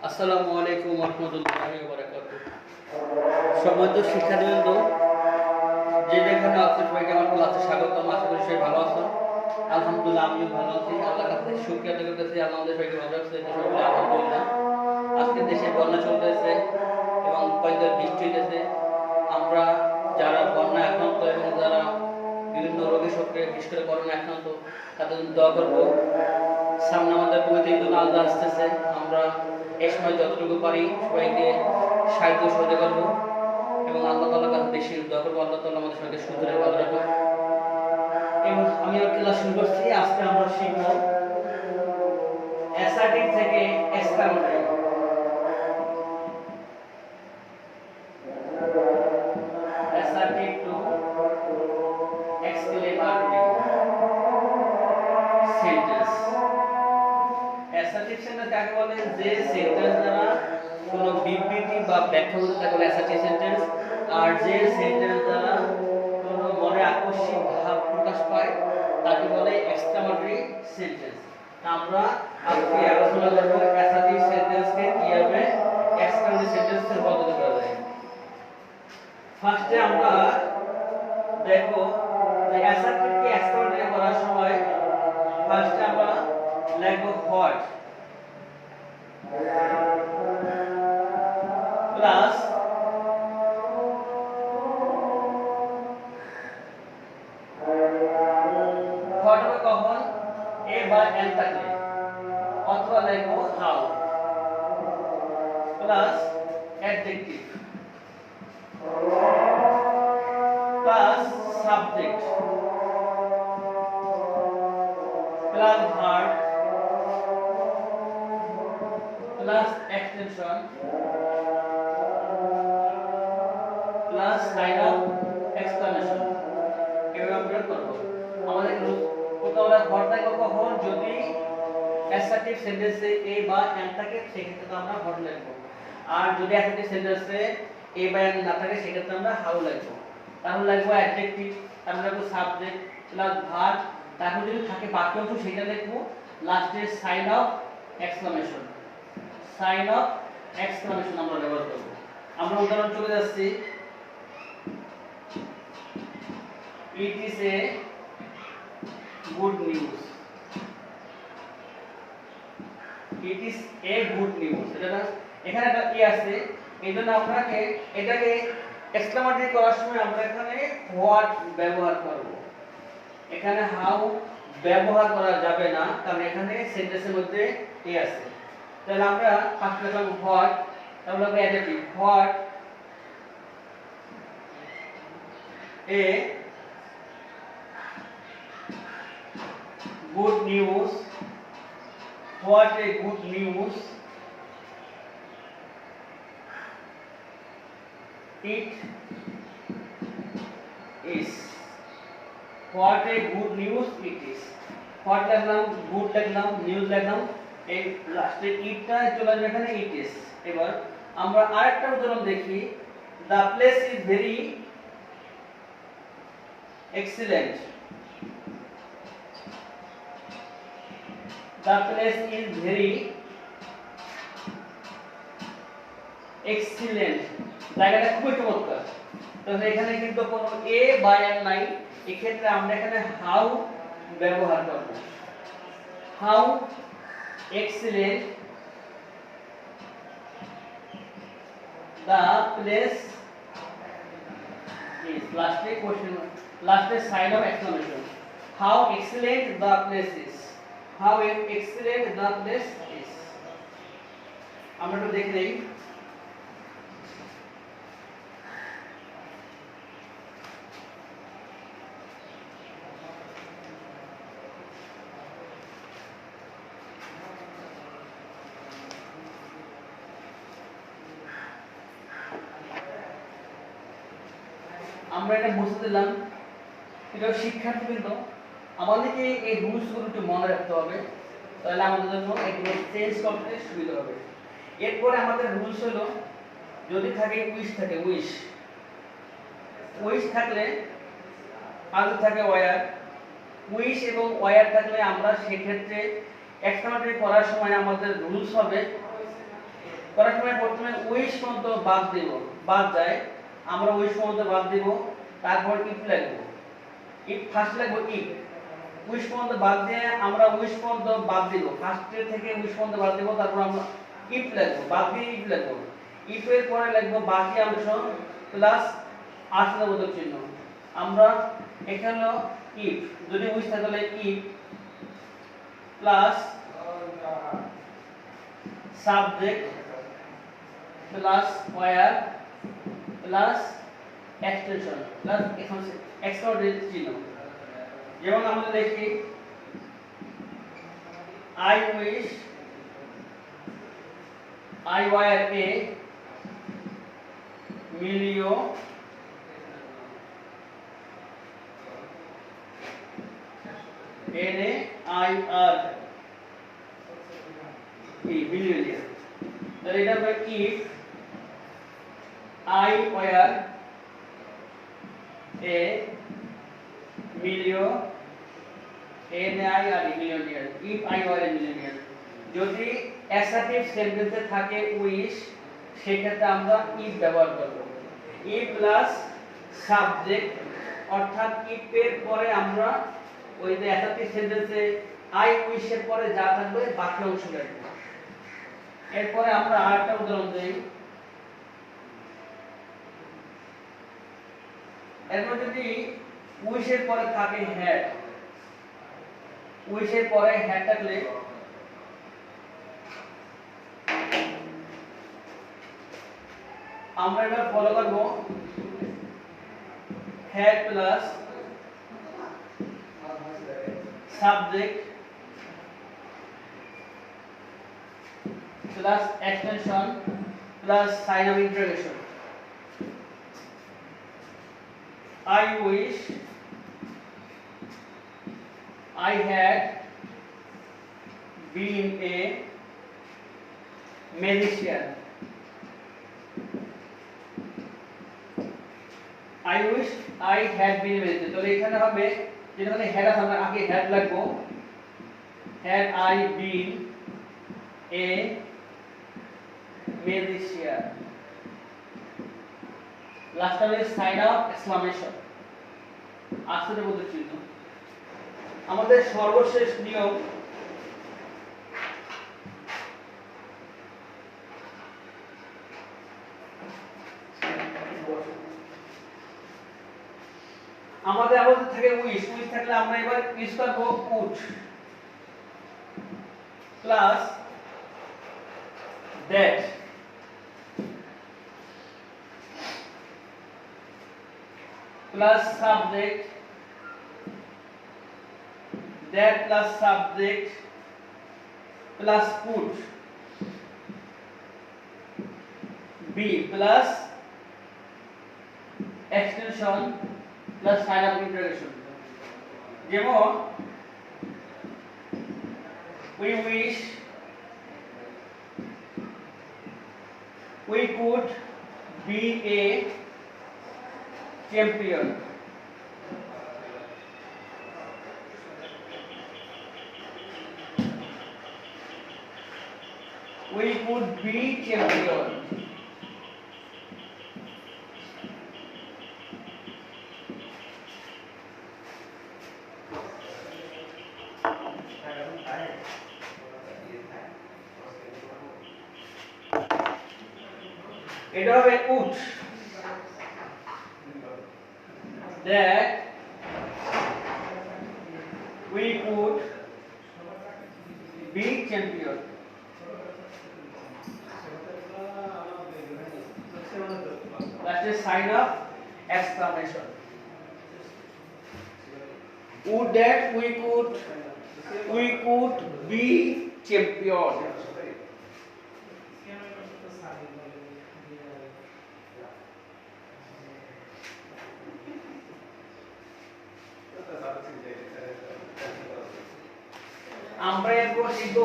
আসসালামু আলাইকুম রহমতুল্লাহি ওয়া বারাকাতুহু। সম্মানিত শিক্ষার্থীবৃন্দ, যে যেখানে আছেন সবাইকে আমার ক্লাসে স্বাগতম। আশা করি সবাই ভালো আছেন। আলহামদুলিল্লাহ, আমিও ভালো আছি। আল্লাহর কাছে শুকরিয়া আদায় করতেছি, আল্লাহ আমাদের সবাইকে ভালো রাখছে। এটা সবাই বলে আলহামদুলিল্লাহ। আজকে দেশে বন্যা চলতেছে এবং কয়েকদিন বৃষ্টি হইতেছে। আমরা যারা বন্যা আক্রান্ত এবং যারা বিভিন্ন রোগী সক্রিয়, বিশেষ করে করোনা আক্রান্ত, তাদের জন্য দোয়া করবো। সামনে আমাদের পবিত্র ঈদুল আযহা আসতেছে। আমরা এই সময় যতটুকু পারি সবাইকে সাহায্য সহযোগিতা করবো এবং আল্লাহ তাআলার কাছে বেশি দোয়া করবো আল্লাহ তাআলা আমাদের সবাইকে সুস্থ রেখে ভালো রাখুক। এবং আমি আমার ক্লাস শুরু করছি। আজকে আমরা শিখব অ্যাসার্টিভ থেকে exclamatory. Assertive two exclamatory sentence. Assertive sentence কাকে বলে? যে সেন্টেন্স দ্বারা কোনো বিবৃতি বা ব্যাখ্যা বোঝাতে তাকে বলে অ্যাসার্টিভ সেন্টেন্স। আর যে সেন্টেন্স দ্বারা কোনো মনে আকস্মিক ভাব প্রকাশ পায় তাকে বলে এক্সক্লেমেটরি সেন্টেন্স। আমরা আজকে আলোচনা করব অ্যাসার্টিভ সেন্টেন্সকে কিভাবে এক্সক্লেমেটরি সেন্টেন্সে রূপান্তরিত করা যায়। ফার্স্টে আমরা দেখব যে অ্যাসার্টিভকে এক্সক্লেমেটরি করার সময় ফার্স্টে আমরা লিখব হোয়াট প্লাস হোয়াট হবে কখন? এ বা এন থাকলে, অথবা লিখব how plus adjective plus subject plus verb plus extension plus sign of exclamation. এভাবে আমরা করব। আমাদের প্রথমে ভর থাকবে কখন? যদি অ্যাসার্টিভ সেন্টেন্সে এ বা এন থাকে সেক্ষেত্রে আমরা ভর লিখব। আর যদি অ্যাসার্টিভ সেন্টেন্সে এ বা এন না থাকে সেক্ষেত্রে আমরা হাউ লিখব। তাহলে লিখব অ্যাডজেক্টিভ, তারপর লিখব সাবজেক্ট প্লাস ভার্ব, তারপর যদি থাকে বাকি অংশ সেটা লিখব, লাস্টে sign of exclamation. Sign of exclamation আমরা ব্যবহার করব। আমরা উদাহরণ চলে যাচ্ছি। It is a good news. It is a good news. এটা এখানে একটা কি আছে, এইজন্য আপনাকে এটাকে এক্সক্লেমেটরি করার সময় আমরা এখানে হোয়াট ব্যবহার করব। এখানে হাউ ব্যবহার করা যাবে না, কারণ এখানে সেন্টেন্সের মধ্যে এ আছে। তাহলে আমরা ফার্স্ট লিখব হোয়াট, তারপর লিখব adjective what a good news. What a good news it is. What a good news it is. What লিখলাম, good লিখলাম, news লিখলাম, এই লাস্টে ইটটা চলে আসবে এখানে it is। এবার আমরা আরেকটা উদাহরণ দেখি। The place is very excellent. The place is very excellent. জায়গাটা খুবই চমৎকার। তাহলে এখানে কিন্তু কোনো এ বা এন নাই, এই ক্ষেত্রে আমরা এখানে হাউ ব্যবহার করব। How excellent the place is. Lastly question, lastly sign of exclamation. How excellent the place is. How excellent the place is. আমরা একটু দেখে নেই। আমরা এটা বুঝতে দিলাম। এটা শিক্ষার্থীবৃন্দ, আমাদেরকে এই রুলসগুলো একটু মনে রাখতে হবে, তাহলে আমাদের জন্য এগুলো চেঞ্জ করতে সুবিধা হবে। এরপরে আমাদের রুলস হলো, যদি থাকে উইশ থাকে, উইশ উইশ থাকলে আগে থাকে ওয়্যার, উইশ এবং ওয়্যার থাকলে আমরা সেই ক্ষেত্রে এক্সক্লেমেটরি করার সময় আমাদের রুলস হবে করার সময় প্রথমে উইশ পর্যন্ত বাদ দেব, বাদ যায় আমরা উইশ পর্যন্ত বাদ দেব, তারপর ইফ লিখব। ইফ ফার্স্ট লিখব ইফ, উইশ পর্যন্ত বাদ দিয়ে আমরা উইশ পর্যন্ত বাদ দেব, ফার্স্টের থেকে উইশ পর্যন্ত বাদ দেব, তারপর আমরা ইফ লিখব, বাদ দিয়ে ইফ লিখব। ইফ এর পরে লিখব বাকি অংশ প্লাস আশ্রিতবোধক চিহ্ন। আমরা এখানে ইফ যদি উইশ থাকে তাহলে if plus subject plus were plus extension plus এখন এক্সট্রাঅর্ডিনারি চিহ্ন। যেমন আমরা দেখি I wish, I were a millio N A I R E millionaire. তাহলে এটা হবে if I were a millio N I R millionaire, if I were a millionaire. যদি assertive সেন্টেন্সে থাকে উইশ, সেক্ষেত্রে আমরা ইফ ব্যবহার করব। ইফ প্লাস সাবজেক্ট, অর্থাৎ ইফ এর পরে আমরা ওই যে অ্যাসার্টিভ সেন্টেন্সে আই উইশ এর পরে যা থাকবে বাকি অংশ লিখব। এরপরে আমরা আরেকটা উদাহরণ দেই। এরপর যদি উইশ এর পরে থাকে হ্যাড, উইশ এর পরে হ্যাড থাকলে আমরা এবার ফলো করব had plus subject plus extension plus sign of interrogation. I wish I had been a magician. I wish I had been a magician. তাহলে এখানে হবে যেখানে হ্যাড আছে আমরা আগে হ্যাড লিখবো, had I been a magician, last হবে sign of exclamation, আশ্চর্যবোধক চিহ্ন। আমাদের সর্বশেষ নিয়ম আমাদের থাকে উইশ, উইশ থাকলে আমরা এবার ইউজ করব would plus that plus subject, that plus subject plus put, b plus extension plus sign of interrogation. যেমন we wish we could be a champion. We could be champion. এটা হবে would, that we could be champion. That's a sign of exclamation. Would that we could be champion. আমরা এরপর শিখব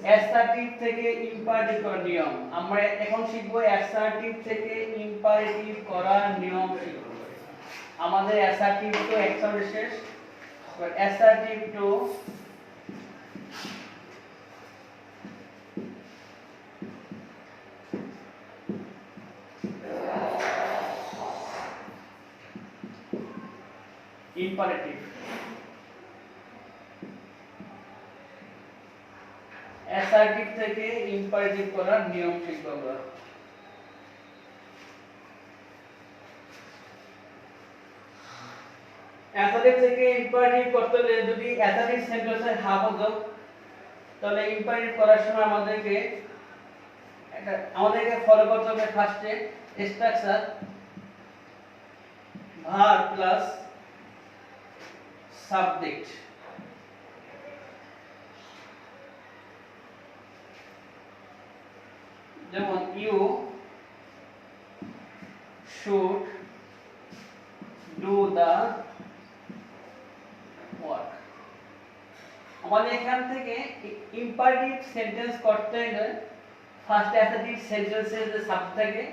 assertive থেকে imperative করার নিয়ম। আমরা এখন শিখব অ্যাসার্টিভ থেকে ইম্পারেটিভ করার নিয়ম শিখব। আমাদের অ্যাসার্টিভ তো একসাথে শেষ, এবার অ্যাসার্টিভ টু ইম্পারেটিভ। অ্যাসার্টিভ থেকে ইম্পারেটিভ করার নিয়ম শিখব আমরা। অ্যাসার্টিভ থেকে ইম্পারেটিভ করতে হলে যদি অ্যাসার্টিভ সেন্টেন্সের হাফ তাহলে ইম্পারেটিভ করার সময় আমাদেরকে ফলো করতে হবে ফার্স্টে স্ট্রাকচার ভার্ব প্লাস সাবজেক্ট। যেমন you should do the work. আমাদের এখান থেকে ইম্পারেটিভ সেন্টেন্স করতে গেলে ফার্স্ট অ্যাসার্টিভ সেন্টেন্সের যে সাবজেক্ট থাকে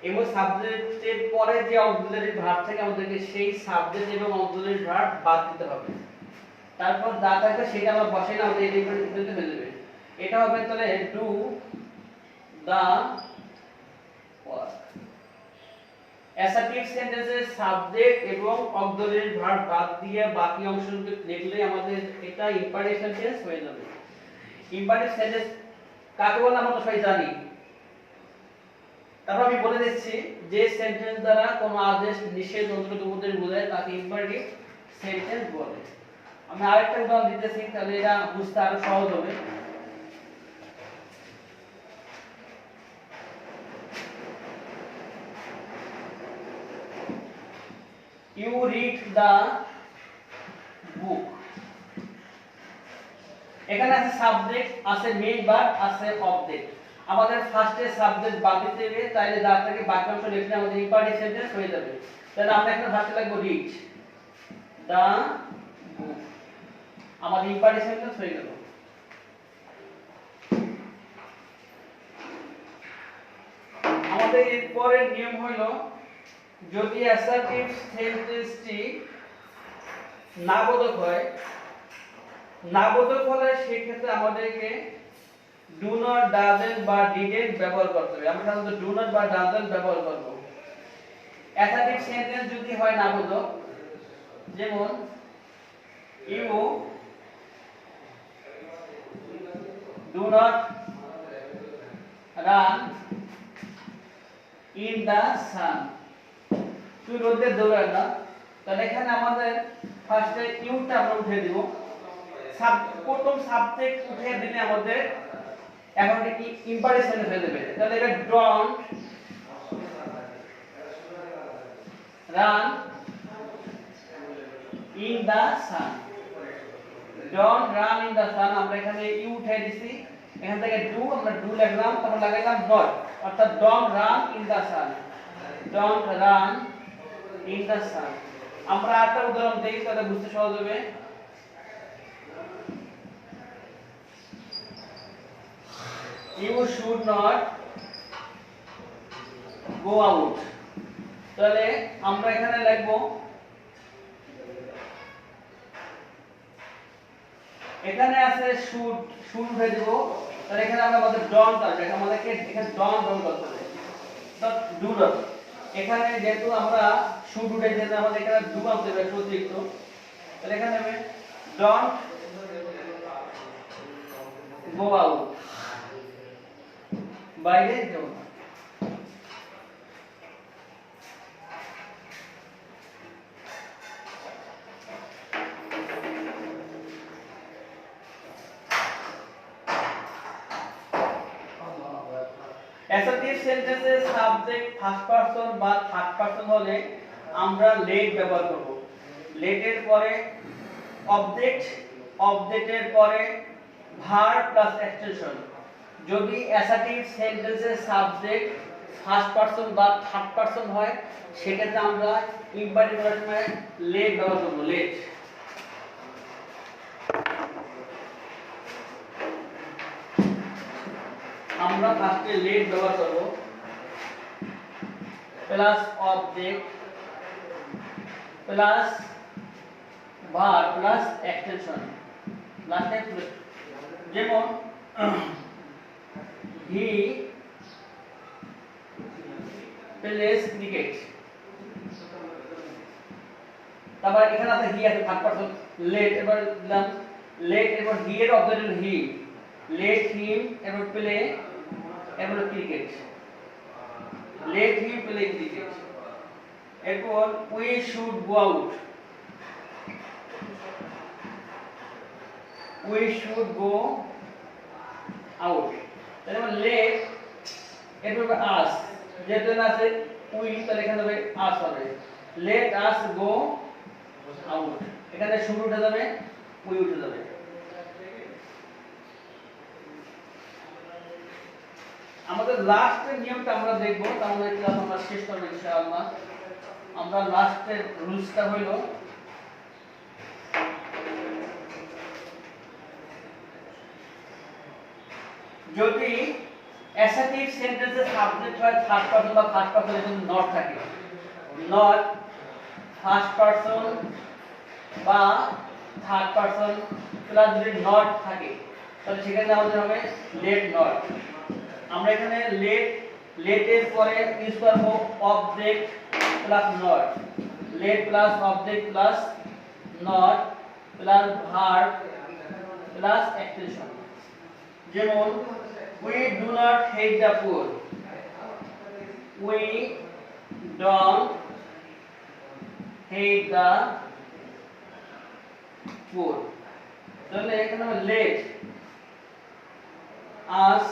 এবং সাবজেক্টের পরে যে অক্সিলারি ভার্ব থাকে আমাদেরকে সেই সাবজেক্ট এবং অক্সিলারি ভার্ব বাদ দিতে হবে। তারপর যা থাকবে সেটা আমরা বসাই না, আমাদের এই ডিফারেন্স হয়ে যাবে। এটা হবে তাহলে ডু দা ওয়ার্ক। অ্যাসার্টিভ সেন্টেন্সের সাবজেক্ট এবং অক্সিলারি ভার্ব বাদ দিয়ে বাকি অংশগুলো লিখলে আমাদের এটা ইম্পারেটিভ সেন্টেন্স হয়ে যাবে। ইম্পারেটিভ সেন্টেন্স কাকে বলে আমরা সবাই জানি। তারপর আমি বলে দিচ্ছি যে সেন্টেন্স দ্বারা কোনো আদেশ নিষেধ অন্তত উপদেশ বোঝায় তাকে ইম্পারেটিভ সেন্টেন্স বলে। আমি আরেকটা উদাহরণ দিতেছি, তাহলে এটা বুঝতে আরো সহজ হবে। You read the book. এখানে আছে সাবজেক্ট, আছে মেইন ভার্ব, আছে অবজেক্ট। আমাদের ফার্স্টে সাবজেক্ট বাদ দিতে হবে, তাইলে যা থেকে বাকি অংশ লিখলে আমাদের ইম্পারেটিভ সেন্টেন্স হয়ে যাবে। তাহলে আমরা এখানে ফার্স্টে লিখব রিড দা বুক, আমাদের ইম্পারেটিভ সেন্টেন্স হয়ে গেল। আমাদের এরপরের নিয়ম হলো যদি অ্যাসার্টিভ সেন্টেন্সটি নাবোধক হয়, নাবোধক হলে সেক্ষেত্রে আমাদেরকে ডু নট, ডাজন্ট বা ডিডন্ট ব্যবহার করতে হবে। আমরা সাধারণত ডু নট বা ডাজন্ট ব্যবহার করব। অ্যাসার্টিভ সেন্টেন্স যদি হয় নাবোধক, যেমন you do not run in the sun, তুই রোদে দৌড়ায় না। তাহলে এখানে আমাদের ফার্স্টে ইউটা আমরা উঠিয়ে দিব, প্রথম সাবজেক্ট উঠিয়ে দিলে আমাদের এখন কি ইম্পারেটিভ সেন্টেন্স হয়ে যাবে। তাহলে এটা don't run in the sun, don't run in the sun. আমরা এখানে ইউ উঠিয়ে দিছি, এখান থেকে ডু আমরা ডু লিখলাম, তারপর লাগাইলাম নট, অর্থাৎ don't run in the sun, don't run in the sun. আমরা একটা উদাহরণ দেই তাহলে বুঝতে সহজ হবে। You should not go out। তাহলে আমরা এখানে লিখব, এখানে আছে শুড, শুড উঠে দিব। তাহলে এখানে আমরা আমাদের ডন্ট আসবে, আমাদেরকে এখানে ডন্ট ব্যবহার করতে হবে, ডু নট। এখানে যেহেতু আমরা শুড উঠে দিয়েছি, আমাদের এখানে ডু আনতে হবে অতিরিক্ত। তাহলে এখানে হবে ডন্ট গো আউট, বাইরে যাও না। অ্যাসার্টিভ সেন্টেন্সের সাবজেক্ট ফার্স্ট পারসন বা থার্ড পারসন হলে আমরা লেট ব্যবহার করব। লেটের পরে অবজেক্ট, অবজেক্টের পরে ভার্ব প্লাস এক্সটেনশন। যদি অ্যাসার্টিভ সেন্টেন্সের সাবজেক্ট ফার্স্ট পারসন বা থার্ড পারসন হয় সেক্ষেত্রে আমরা ইম্পারেটিভ করার সময় লেট ব্যবহার করব, লেট। আমরা ফার্স্টে লেট ব্যবহার করব, plus object plus verb plus extension লাস্টে। যেমন হি প্লেস ক্রিকেট, তারপর এখানে আছে হি আছে থার্ড পারসন লেট, এবার দিলাম লেট, এবার হি এর অবজেক্ট হি, লেট হিম এবার প্লে, এবার cricket, let him play cricket. এরপর we should go out, we should go out. তাহলে লেট এরপর আস, যেহেতু আছে উই তাহলে এখানে হবে আস হবে, লেট আস গো আউট, এখানে শুড উঠে যাবে, উই উঠে যাবে। আমাদের লাস্টের নিয়মটা আমরা দেখব, তাহলে ক্লাস আমরা শেষ করব ইনশাআল্লাহ। আমরা লাস্টের রুলসটা হইল যদি অ্যাসার্টিভ সেন্টেন্সে সাবজেক্ট হয় থার্ড পারসন বা ফার্স্ট পারসন এবং নট থাকে, নট ফার্স্ট পারসন বা থার্ড পারসন প্লাস যদি নট থাকে তাহলে সেখানে আমাদের হবে লেট নট। আমরা এখানে লেটের পরে ইউজ করব object plus not, let plus object plus not plus verb plus extension. যেমন we do not hate the poor, we don't hate the poor। তাহলে এখানে let us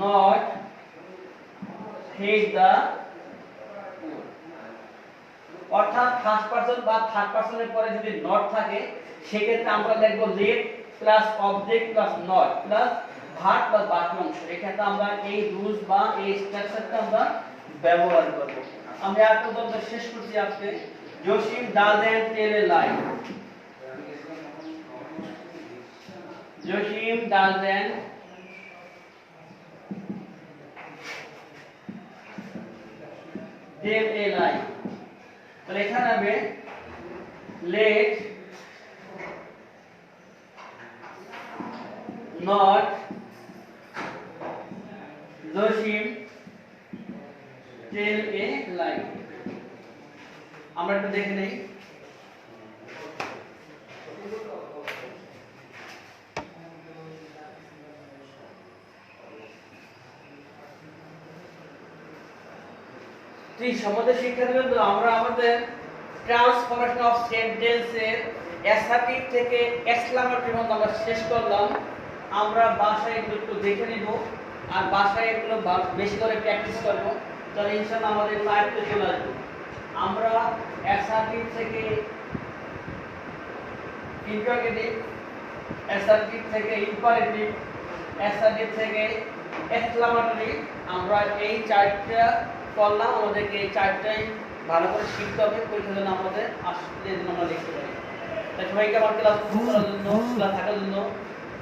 not hate the poor, অর্থাৎ first person বা third পারসনের পরে যদি not থাকে সেক্ষেত্রে আমরা লিখব let plus object plus not plus verb plus বাকি অংশ। এখানে আমরা এই রুলস বা এই স্ট্রাকচারটা আমরা ব্যবহার করব। আমি আর পর্যন্ত শেষ করছি আজকে। Jasim doesn't tell a lie, Jasim doesn't tell a lie. তাহলে এখানে হবে let not Jasim tell a lie. আমরা একটু দেখে নেই। সম্বন্ধে শিক্ষা দিবেন তো আমরা আমাদের ট্রান্সফরমেশন অফ সেন্টেন্সের অ্যাসার্টিভ থেকে এক্সক্লামেটরি পর্যন্ত আমরা শেষ করলাম। আমরা বাসায় এগুলো একটু দেখে নিব আর বাসায় এগুলো বেশি করে প্র্যাকটিস করব, তাহলে ইনশাআল্লাহ আমাদের আয়ত্তে চলে আসবে। আমরা অ্যাসার্টিভ থেকে ইন্টারোগেটিভ, অ্যাসার্টিভ থেকে ইম্পারেটিভ, অ্যাসার্টিভ থেকে এক্সক্লামেটরি, আমরা এই চারটা করলাম। আমাদেরকে এই চারটাই ভালো করে শিখতে হবে, পরীক্ষার জন্য আমাদের আসলে আমরা লিখতে পারি। তাই সবাইকে আমার ক্লাস করার জন্য, ক্লাস থাকার জন্য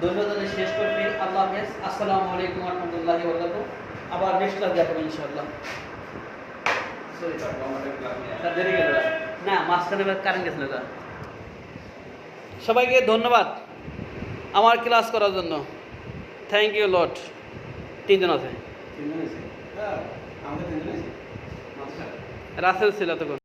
ধন্যবাদ শেষ করছি। আল্লাহ হাফেজ, আসসালামু আলাইকুম ওয়া রাহমাতুল্লাহি ওয়া বারাকাতুহু। আবার নেক্সট ক্লাস দেখাবো ইনশাআল্লাহ। দেরি গেল না, মাঝখানে কারেন্ট গেছিল। সবাইকে ধন্যবাদ আমার ক্লাস করার জন্য। Thank you lot. তিনজন আছে, রাসেল ছিল তখন।